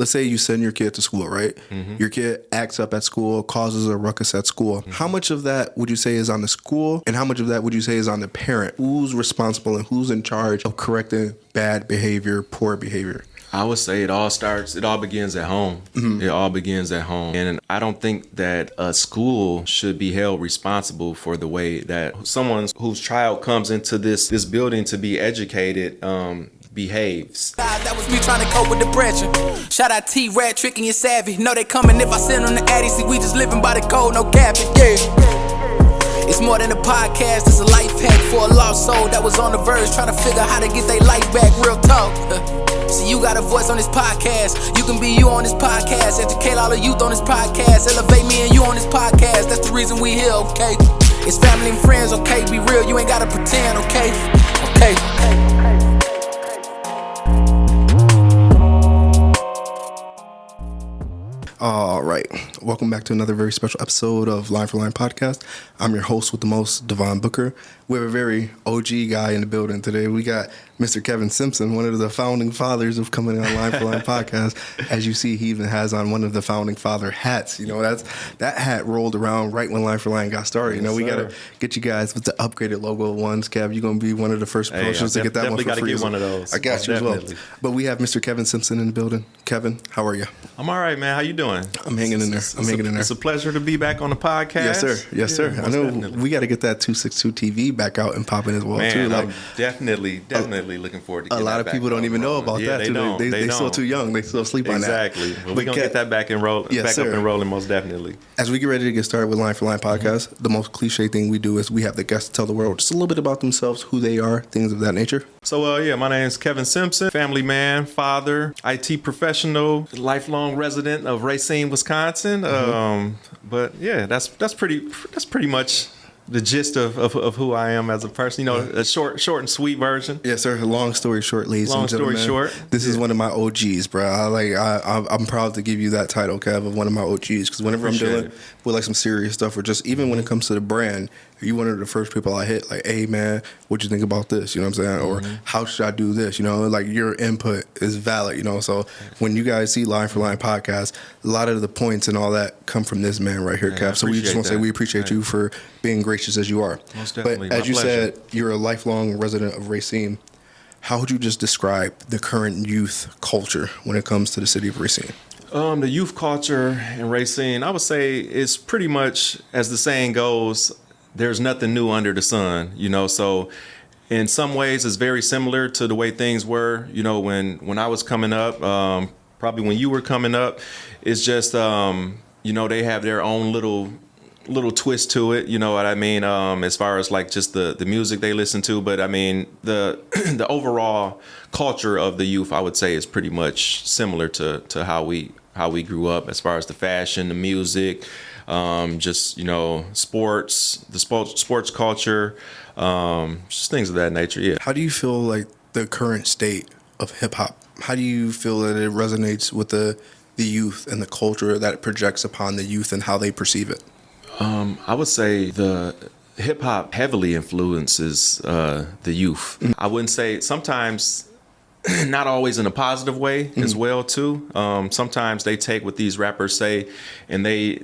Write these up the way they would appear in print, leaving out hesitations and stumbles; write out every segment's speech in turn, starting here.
Let's say you send your kid to school, right? Mm-hmm. Your kid acts up at school, causes a ruckus at school. Mm-hmm. How much of that would you say is on the school, and how much of that would you say is on the parent? Who's responsible and who's in charge of correcting bad behavior, poor behavior? I would say it all begins at home. Mm-hmm. It all begins at home. And I don't think that a school should be held responsible for the way that someone whose child comes into this building to be educated behaves. That was me trying to cope with depression. Shout out T-Rat, tricking you savvy. Know they coming if I send on the Addy. See, we just living by the code, no capping, yeah. It's more than a podcast, it's a life hack for a lost soul that was on the verge trying to figure out how to get their life back, real talk. See, you got a voice on this podcast, you can be you on this podcast, educate all the youth on this podcast, elevate me and you on this podcast, that's the reason we here, okay? It's family and friends, okay? Be real, you ain't gotta pretend, okay? Okay. All right. Welcome back to another very special episode of Line for Line Podcast. I'm your host with the most, Devon Booker. We have a very OG guy in the building today. We got Mr. Kevin Simpson, one of the founding fathers of coming on Line for Line Podcast. As you see, he even has on one of the founding father hats. You know, that hat rolled around right when Line for Line got started. You know, we got to get you guys with the upgraded logo ones. Kev, you're going to be one of the first promotions to get that one for free. Definitely got to get one of those. I got you as well. But we have Mr. Kevin Simpson in the building. Kevin, how are you? I'm all right, man. How you doing? I'm hanging in there. It's a pleasure to be back on the podcast. Yes, sir. Yes, sir. I know definitely. We got to get that 262 TV back out and popping as well, Man, too. Like, I'm definitely looking forward to getting a lot that of back people don't even know about that, they too. Don't. They still too young. They still sleep on that. Exactly. Well, we're going to get that back and roll, Yes, back sir. up and rolling, most definitely. As we get ready to get started with Line for Line Podcast, the most cliche thing we do is we have the guests tell the world just a little bit about themselves, who they are, things of that nature. So, my name is Kevin Simpson, family man, father, IT professional, lifelong resident of Racine, Wisconsin. But yeah, that's pretty much the gist of who I am as a person. You know, a short and sweet version. Yes, sir. Long story short, ladies and Long gentlemen. story short. This is one of my OGs, bro. I'm proud to give you that title, Kev, of one of my OGs. Because whenever I'm Appreciate dealing it. with like some serious stuff, or just even when it comes to the brand, you one of the first people I hit. Like, hey man, what you think about this? You know what I'm saying? Or how should I do this? You know, like your input is valid. You know, so when you guys see Line for Line Podcast, a lot of the points and all that come from this man right here, Kev. So we just want to say we appreciate you for being gracious as you are. Most definitely. But as My you pleasure. said, you're a lifelong resident of Racine. How would you just describe the current youth culture when it comes to the city of Racine? The youth culture in Racine, I would say, is pretty much, as the saying goes, there's nothing new under the sun, you know. So in some ways it's very similar to the way things were, you know, when I was coming up, probably when you were coming up. It's just you know, they have their own little twist to it, you know what I mean, as far as like just the music they listen to. But I mean, the the overall culture of the youth, I would say, is pretty much similar to how we grew up, as far as the fashion, the music, just, you know, sports culture, just things of that nature. Yeah. How do you feel like the current state of hip hop? How do you feel that it resonates with the youth and the culture that it projects upon the youth and how they perceive it? I would say the hip hop heavily influences the youth. I wouldn't say, sometimes not always in a positive way as well too. Sometimes they take what these rappers say and they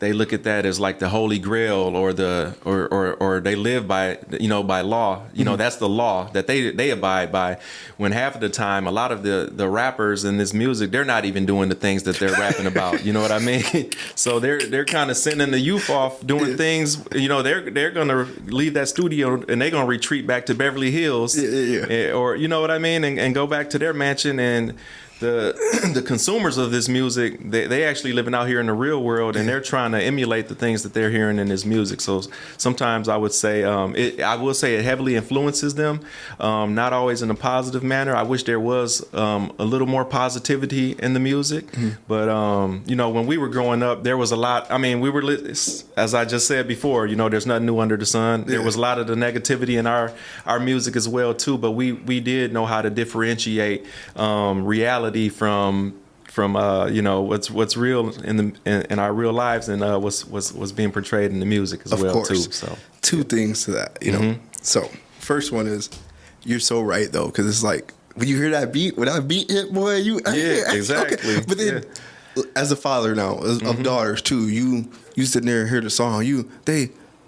look at that as like the holy grail, or or they live by, you know, by law. You know, that's the law that they abide by, when half of the time a lot of the rappers in this music, they're not even doing the things that they're rapping about. You know what I mean? So they're kind of sending the youth off doing things, you know, they're going to leave that studio and they're going to retreat back to Beverly Hills, or you know what I mean, and go back to their mansion. And the consumers of this music, they actually living out here in the real world, and they're trying to emulate the things that they're hearing in this music. So sometimes I would say, I will say it heavily influences them, not always in a positive manner. I wish there was a little more positivity in the music, but you know, when we were growing up, there was a lot. I mean, as I just said before, you know, there's nothing new under the sun. There was a lot of the negativity in our music as well too, but we did know how to differentiate reality from you know, what's real in our real lives, and what's being portrayed in the music as well too. So two things to that, you know. So first one is, you're so right though, because it's like when you hear that beat, when that beat hit, boy, exactly. Okay. But then, as a father now of daughters too, you sitting there and hear the song.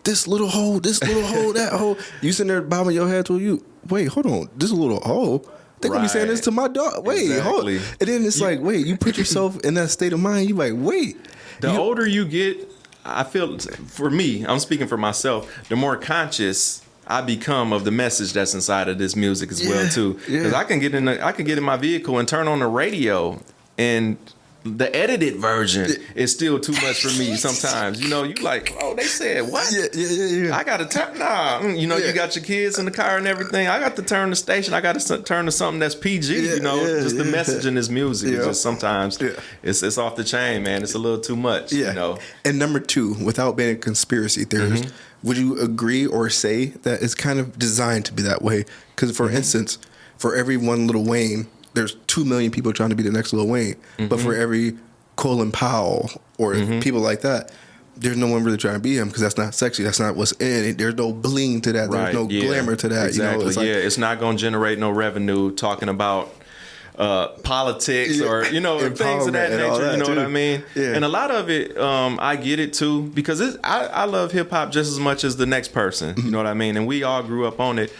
This little hole, that hole. You sitting there bobbing your head to you. Wait, hold on, this little hole. They gonna be saying this to my dog. Wait, hold. And then it's like, wait, you put yourself in that state of mind. You like, wait. The older you get, I feel, for me, I'm speaking for myself, the more conscious I become of the message that's inside of this music as well too. Because I can get in my vehicle and turn on the radio, and the edited version is still too much for me sometimes. You like, oh, they said what? Yeah. I got to turn, you got your kids in the car and everything. I got to turn the station. I got to turn to something that's PG, just the message in this music is just sometimes it's off the chain, man. It's a little too much, And number 2, without being a conspiracy theorist, would you agree or say that it's kind of designed to be that way? Because, for instance, for every one Lil Wayne, there's 2 million people trying to be the next Lil Wayne. But for every Colin Powell or people like that, there's no one really trying to be him because that's not sexy. That's not what's in it. There's no bling to that. There's no glamour to that. Exactly. It's it's not going to generate no revenue talking about politics or things of that nature. You know what I mean? Yeah. And a lot of it, I get it too, because I love hip hop just as much as the next person. You know what I mean? And we all grew up on it.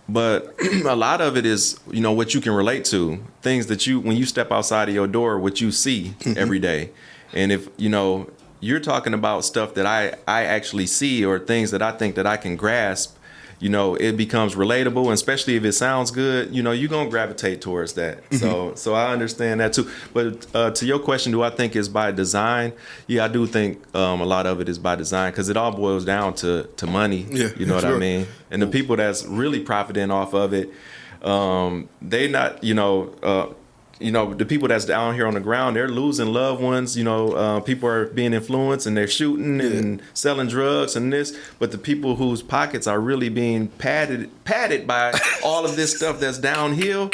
But a lot of it is, what you can relate to, things that when you step outside of your door, what you see every day. And if, you're talking about stuff that I actually see, or things that I think that I can grasp, it becomes relatable. And especially if it sounds good, you're going to gravitate towards that. So I understand that too. But to your question, do I think it's by design? Yeah, I do think a lot of it is by design, because it all boils down to money. Yeah, you know what I mean? And the people that's really profiting off of it, they not, the people that's down here on the ground, they're losing loved ones. People are being influenced and they're shooting and selling drugs and this. But the people whose pockets are really being padded by all of this stuff that's downhill,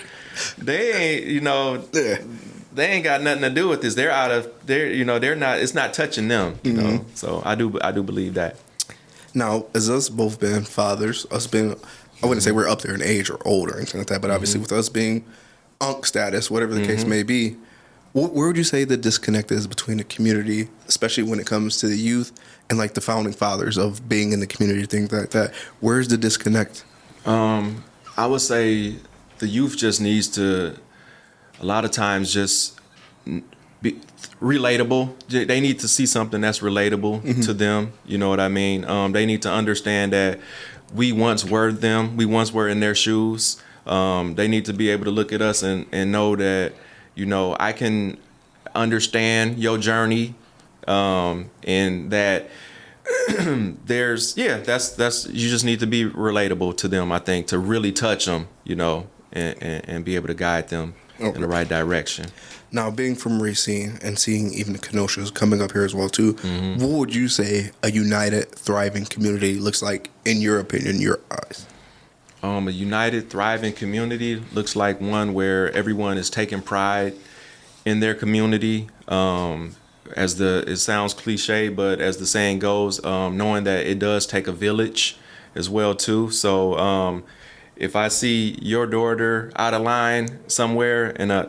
they ain't, they ain't got nothing to do with this. They're they're not. It's not touching them. So I do believe that. Now, as us both being fathers, I wouldn't say we're up there in age or older or anything like that, but obviously with us being unk status, whatever the case may be, where would you say the disconnect is between the community, especially when it comes to the youth, and like the founding fathers of being in the community, things like that? Where's the disconnect? I would say the youth just needs to, a lot of times, just be relatable. They need to see something that's relatable to them. You know what I mean? They need to understand that we once were them. We once were in their shoes. They need to be able to look at us and know that, I can understand your journey, and that that's you just need to be relatable to them, I think, to really touch them, and be able to guide them in the right direction. Now, being from Racine and seeing even the Kenosha's coming up here as well too, what would you say a united, thriving community looks like in your opinion, in your eyes? A united, thriving community looks like one where everyone is taking pride in their community. It sounds cliche, but as the saying goes, knowing that it does take a village as well too. So if I see your daughter out of line somewhere, and I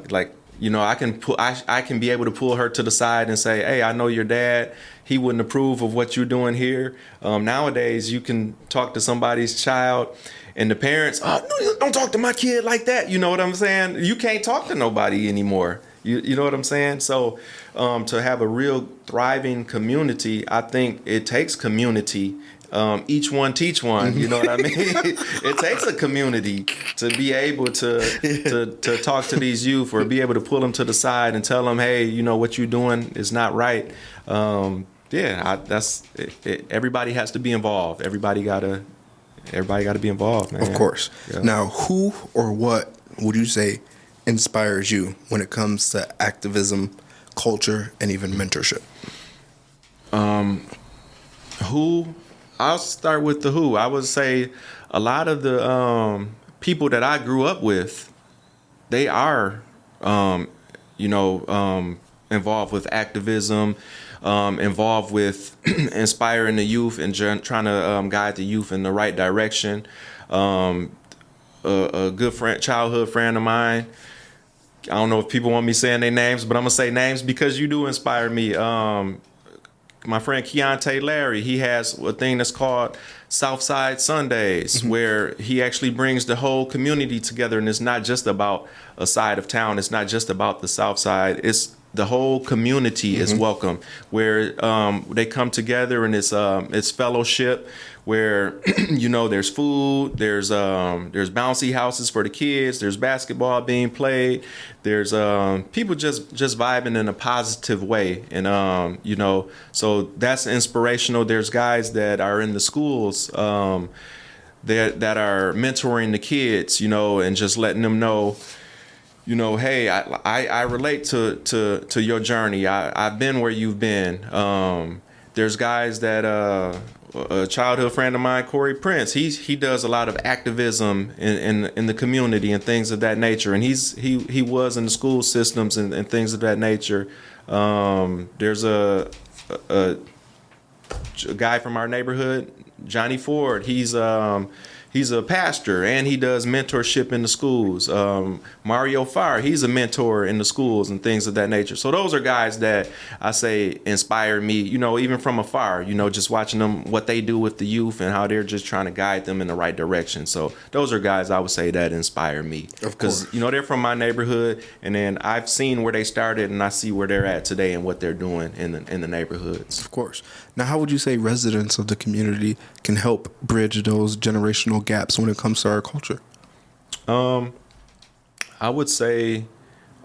can be able to pull her to the side and say, hey, I know your dad. He wouldn't approve of what you're doing here. Nowadays, you can talk to somebody's child, and the parents, no, don't talk to my kid like that. You know what I'm saying? You can't talk to nobody anymore. You know what I'm saying? So to have a real thriving community, I think it takes community. Each one teach one. You know what I mean? It takes a community to be able to talk to these youth, or be able to pull them to the side and tell them, hey, what you're doing is not right. That's it. Everybody has to be involved. Everybody gotta be involved, man. Of course. Yeah. Now, who or what would you say inspires you when it comes to activism, culture, and even mentorship? Who? I'll start with the who. I would say a lot of the people that I grew up with, they are, involved with activism, involved with inspiring the youth and trying to guide the youth in the right direction. a good friend, childhood friend of mine. I don't know if people want me saying their names, but I'm gonna say names because you do inspire me. My friend Keontae Larry, he has a thing that's called Southside Sundays, where he actually brings the whole community together, and it's not just about a side of town. It's not just about the South Side. It's the whole community is welcome, where they come together, and it's fellowship, where there's food, there's bouncy houses for the kids, there's basketball being played, there's people just vibing in a positive way, and so that's inspirational. There's guys that are in the schools that are mentoring the kids, and just letting them know, hey, I relate to your journey. I've been where you've been. There's guys that a childhood friend of mine, Corey Prince, he does a lot of activism in the community and things of that nature. And he was in the school systems and things of that nature. There's a guy from our neighborhood, Johnny Ford. He's a pastor, and he does mentorship in the schools. Mario Farr, he's a mentor in the schools and things of that nature. So those are guys that I say inspire me, even from afar, just watching them, what they do with the youth and how they're just trying to guide them in the right direction. So those are guys I would say that inspire me. Of course. Because, they're from my neighborhood, and then I've seen where they started, and I see where they're at today and what they're doing in the neighborhoods. Of course. Now, how would you say residents of the community can help bridge those generational gaps when it comes to our culture? I would say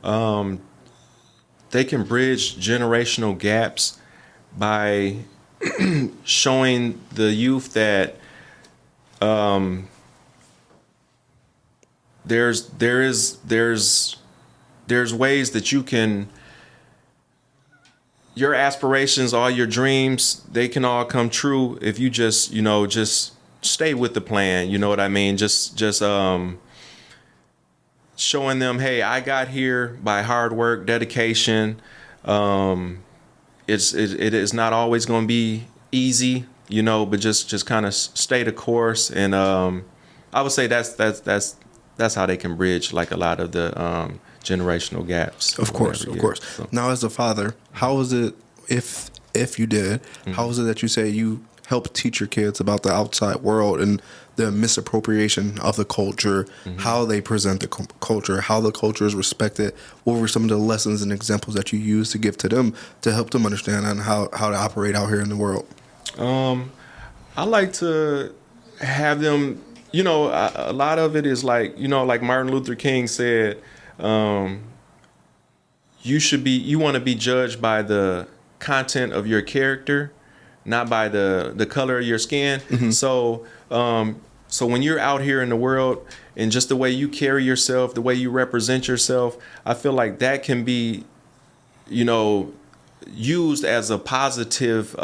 they can bridge generational gaps by showing the youth that there's ways that you can, your aspirations, all your dreams, they can all come true if you just stay with the plan. You know what I mean? Just showing them, hey, I got here by hard work, dedication. It is not always going to be easy, but just kind of stay the course. And I would say that's how they can bridge like a lot of the generational gaps. Of course. So. Now, as a father, how is it, if you did, how is it that you say you help teach your kids about the outside world and the misappropriation of the culture, how they present the culture, how the culture is respected? What were some of the lessons and examples that you use to give to them to help them understand on how to operate out here in the world? I like to have them, a lot of it is like, like Martin Luther King said, you want to be judged by the content of your character, not by the color of your skin. So when you're out here in the world and just the way you carry yourself, the way you represent yourself, I feel like that can be, used as a positive,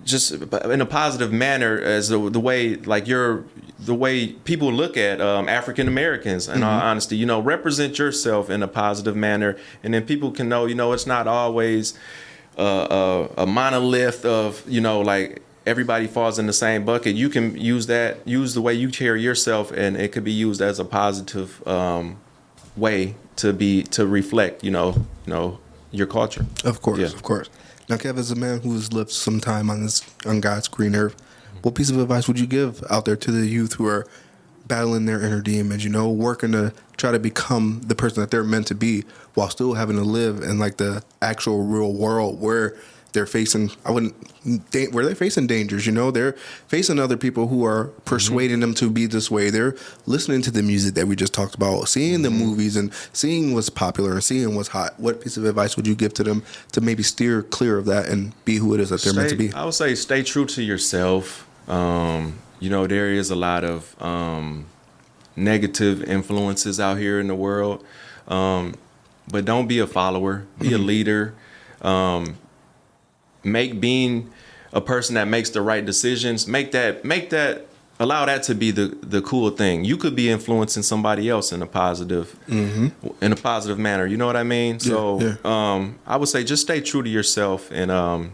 just in a positive manner, as the way, like the way people look at African Americans. In all honesty, represent yourself in a positive manner, and then people can know, it's not always a monolith of, like everybody falls in the same bucket. You can use the way you carry yourself, and it could be used as a positive way to reflect, your culture. Of course. Now, Kev, as a man who's lived some time on God's green earth, what piece of advice would you give out there to the youth who are battling their inner demons, working to try to become the person that they're meant to be while still having to live in like the actual real world where they're facing, where they're facing dangers, they're facing other people who are persuading them to be this way. They're listening to the music that we just talked about, seeing the movies and seeing what's popular and seeing what's hot. What piece of advice would you give to them to maybe steer clear of that and be who it is that they're meant to be? I would say stay true to yourself. There is a lot of negative influences out here in the world, but don't be a follower. Be a leader. Make being a person that makes the right decisions. Allow that to be the cool thing. You could be influencing somebody else in a positive manner. You know what I mean? I would say just stay true to yourself and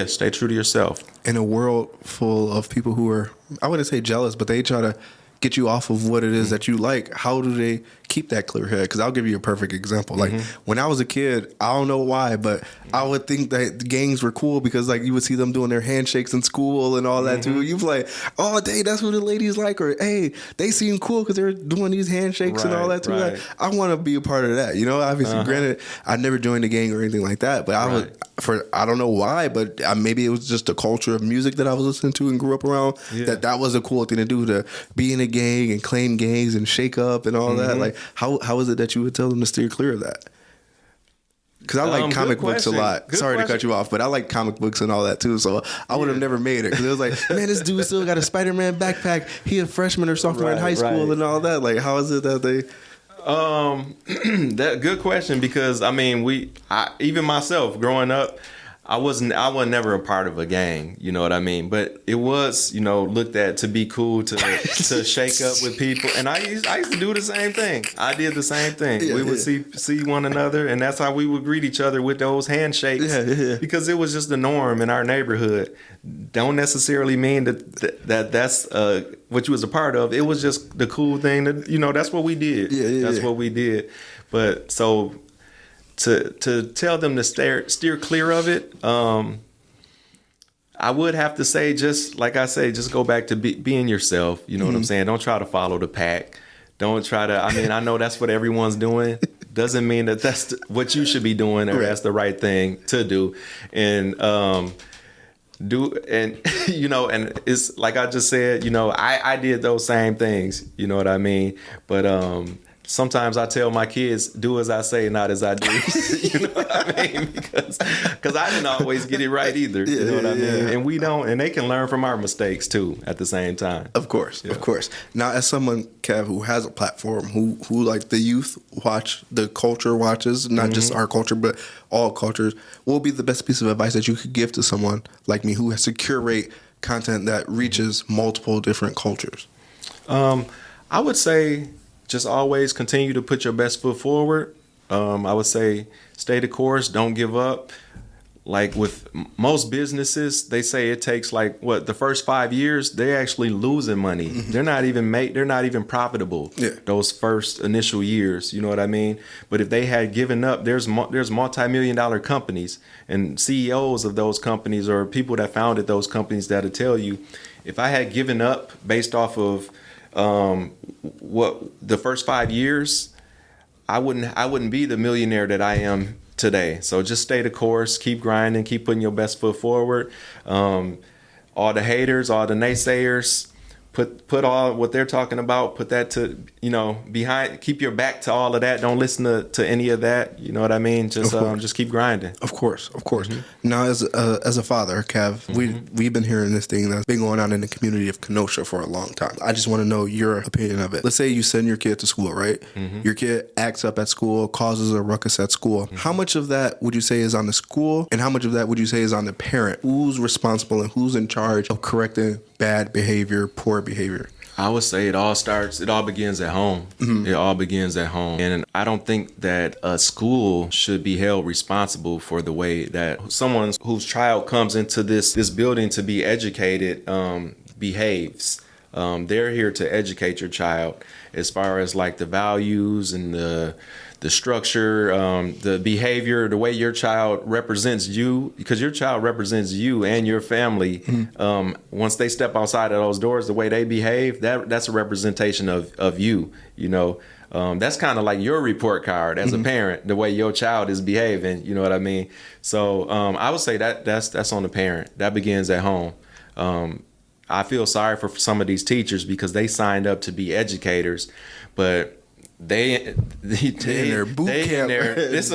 stay true to yourself. In a world full of people who are, I wouldn't say jealous, but they try to get you off of what it is that you like, how do they keep that clear head? Because I'll give you a perfect example. Like when I was a kid, I don't know why, but I would think that the gangs were cool because like you would see them doing their handshakes in school and all that too. You'd be like, oh, dang, that's what the ladies like, or hey, they seem cool because they're doing these handshakes and all that too. Like, I want to be a part of that. You know, obviously, granted, I never joined a gang or anything like that, but I don't know why, but maybe it was just the culture of music that I was listening to and grew up around. That was a cool thing to do, to be in a gang and claim gangs and shake up and all that. Like, how is it that you would tell them to steer clear of that? Because I like comic books a lot. Sorry to cut you off, but I like comic books and all that too. So I would have never made it because it was like, man, this dude still got a Spider-Man backpack. He a freshman or sophomore in high school and all that. Like, how is it that they? That good question, because I mean, even myself growing up, I was never a part of a gang, you know what I mean? But it was, looked at to be cool to shake up with people. And I used to do the same thing. I did the same thing. We would see one another, and that's how we would greet each other, with those handshakes. Because it was just the norm in our neighborhood. Don't necessarily mean that's what you was a part of. It was just the cool thing that, that's what we did. That's what we did. But so to tell them to steer clear of it, I would have to say, just like I say, just go back to being yourself. You know what I'm saying? Don't try to follow the pack. Don't try to, I know that's what everyone's doing. Doesn't mean that that's what you should be doing or that's the right thing to do. And, and it's like I just said, I did those same things, you know what I mean? But, sometimes I tell my kids, do as I say, not as I do. You know what I mean? Because I didn't always get it right either. You know what I mean? And we don't, and they can learn from our mistakes too at the same time. Of course, of course. Now, as someone, Kev, who has a platform, who like the youth watch, the culture watches, not just our culture, but all cultures, what would be the best piece of advice that you could give to someone like me who has to curate content that reaches multiple different cultures? I would say, just always continue to put your best foot forward. I would say stay the course, don't give up. Like with most businesses, they say it takes the first 5 years, they're actually losing money. They're not even profitable those first initial years, you know what I mean? But if they had given up, there's multi-million-dollar companies and CEOs of those companies or people that founded those companies that'll tell you, if I had given up based off of what the first 5 years, I wouldn't be the millionaire that I am today. So just stay the course, keep grinding, keep putting your best foot forward. All the haters, all the naysayers, put all what they're talking about, put that to, behind, keep your back to all of that. Don't listen to any of that. You know what I mean? Just keep grinding. Of course. Now, as a father, Kev, we've been hearing this thing that's been going on in the community of Kenosha for a long time. I just want to know your opinion of it. Let's say you send your kid to school, right? Your kid acts up at school, causes a ruckus at school. How much of that would you say is on the school, and how much of that would you say is on the parent? Who's responsible and who's in charge of correcting bad behavior, poor behavior? I would say it all begins at home. It all begins at home. And I don't think that a school should be held responsible for the way that someone whose child comes into this building to be educated behaves. They're here to educate your child as far as like the values and the structure, the behavior, the way your child represents you, because your child represents you and your family. Once they step outside of those doors, the way they behave, that's a representation of you. That's kind of like your report card as a parent, the way your child is behaving. You know what I mean? So I would say that's on the parent. That begins at home. I feel sorry for some of these teachers because they signed up to be educators, but they in their boot camp. It's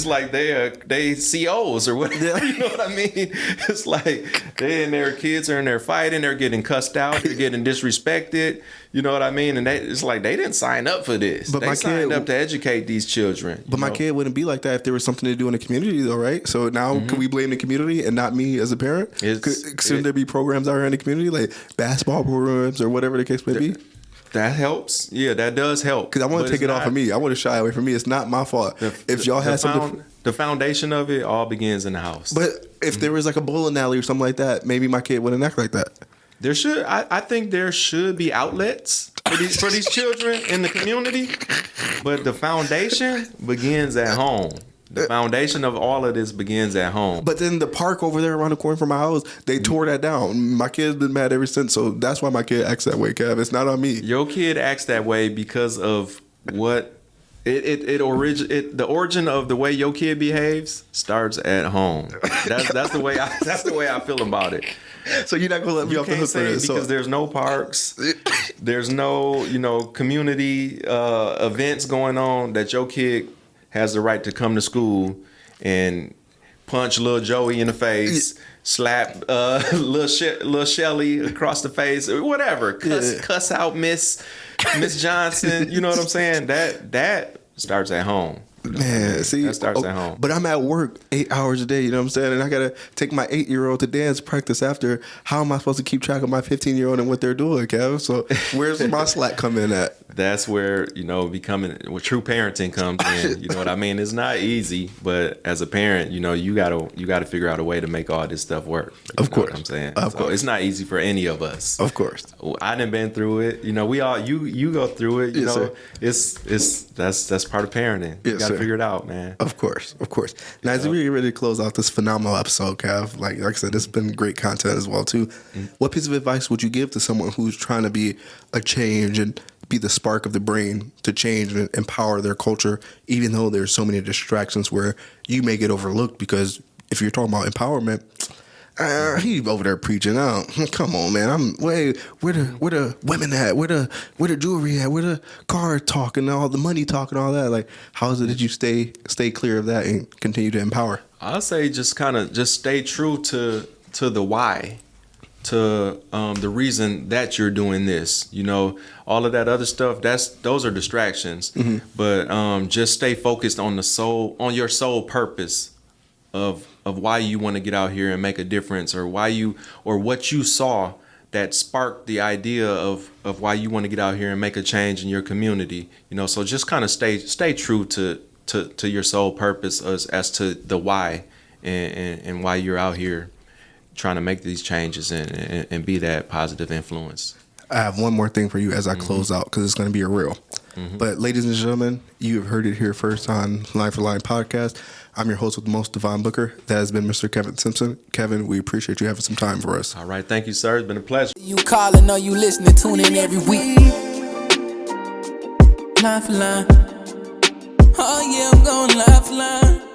like they COs or whatever. You know what I mean? It's like they and their kids are in there fighting. They're getting cussed out. They're getting disrespected. You know what I mean? And it's like they didn't sign up for this. But they signed up to educate these children. But my kid wouldn't be like that if there was something to do in the community, though, right? So now, can we blame the community and not me as a parent? Shouldn't there be programs out here in the community, like basketball programs or whatever the case may be? That helps. Yeah, that does help. Because I want to take it off of me. I want to shy away from me. It's not my fault. If y'all had something... The foundation of it all begins in the house. But if there was like a bowling alley or something like that, maybe my kid wouldn't act like that. I think there should be outlets for these children in the community, but the foundation begins at home. The foundation of all of this begins at home. But then the park over there around the corner from my house, they tore that down. My kid's been mad ever since, so that's why my kid acts that way, Kev. It's not on me. Your kid acts that way because of what the origin of the way your kid behaves starts at home. That's the way I feel about it. So you're not gonna let me off the hook for this? Because there's no parks, there's no community events going on that your kid has the right to come to school and punch little Joey in the face, slap little Shelly across the face, whatever, cuss out Miss Johnson. You know what I'm saying? That starts at home. Man, see, that starts at home. But I'm at work 8 hours a day, you know what I'm saying? And I got to take my 8-year-old to dance practice after. How am I supposed to keep track of my 15-year-old and what they're doing, Kev? So where's my slack come in at? That's where, where true parenting comes in. You know what I mean? It's not easy, but as a parent, you gotta figure out a way to make all this stuff work. Of course. What I'm saying? Of course. It's not easy for any of us. Of course. I done been through it. We all you go through it. Yes, sir. That's part of parenting. You gotta figure it out, man. Of course. Now, as we get ready to close out this phenomenal episode, Kev, like I said, it's been great content as well, too. Mm-hmm. What piece of advice would you give to someone who's trying to be a change and be the spark of the brain to change and empower their culture, even though there's so many distractions where you may get overlooked? Because if you're talking about empowerment, he over there preaching out. Come on, man. Where the women at? Where the jewelry at? Where the car talk and all the money talk and all that? Like, how is it that you stay clear of that and continue to empower? I'll say just stay true to the why, to the reason that you're doing this. All of that other stuff, those are distractions. Mm-hmm. But just stay focused on your sole purpose of why you want to get out here and make a difference, or what you saw that sparked the idea of why you want to get out here and make a change in your community. So just kind of stay true to your sole purpose as to the why and why you're out here trying to make these changes and be that positive influence. I have one more thing for you as I close out, because it's going to be a reel. Mm-hmm. But ladies and gentlemen, you have heard it here first on Line for Line podcast. I'm your host with the most, Devon Booker. That has been Mr. Kevin Simpson. Kevin, we appreciate you having some time for us. All right. Thank you, sir. It's been a pleasure. You calling or you listening, tune in every week. Line for line. Oh yeah, I'm going line for line.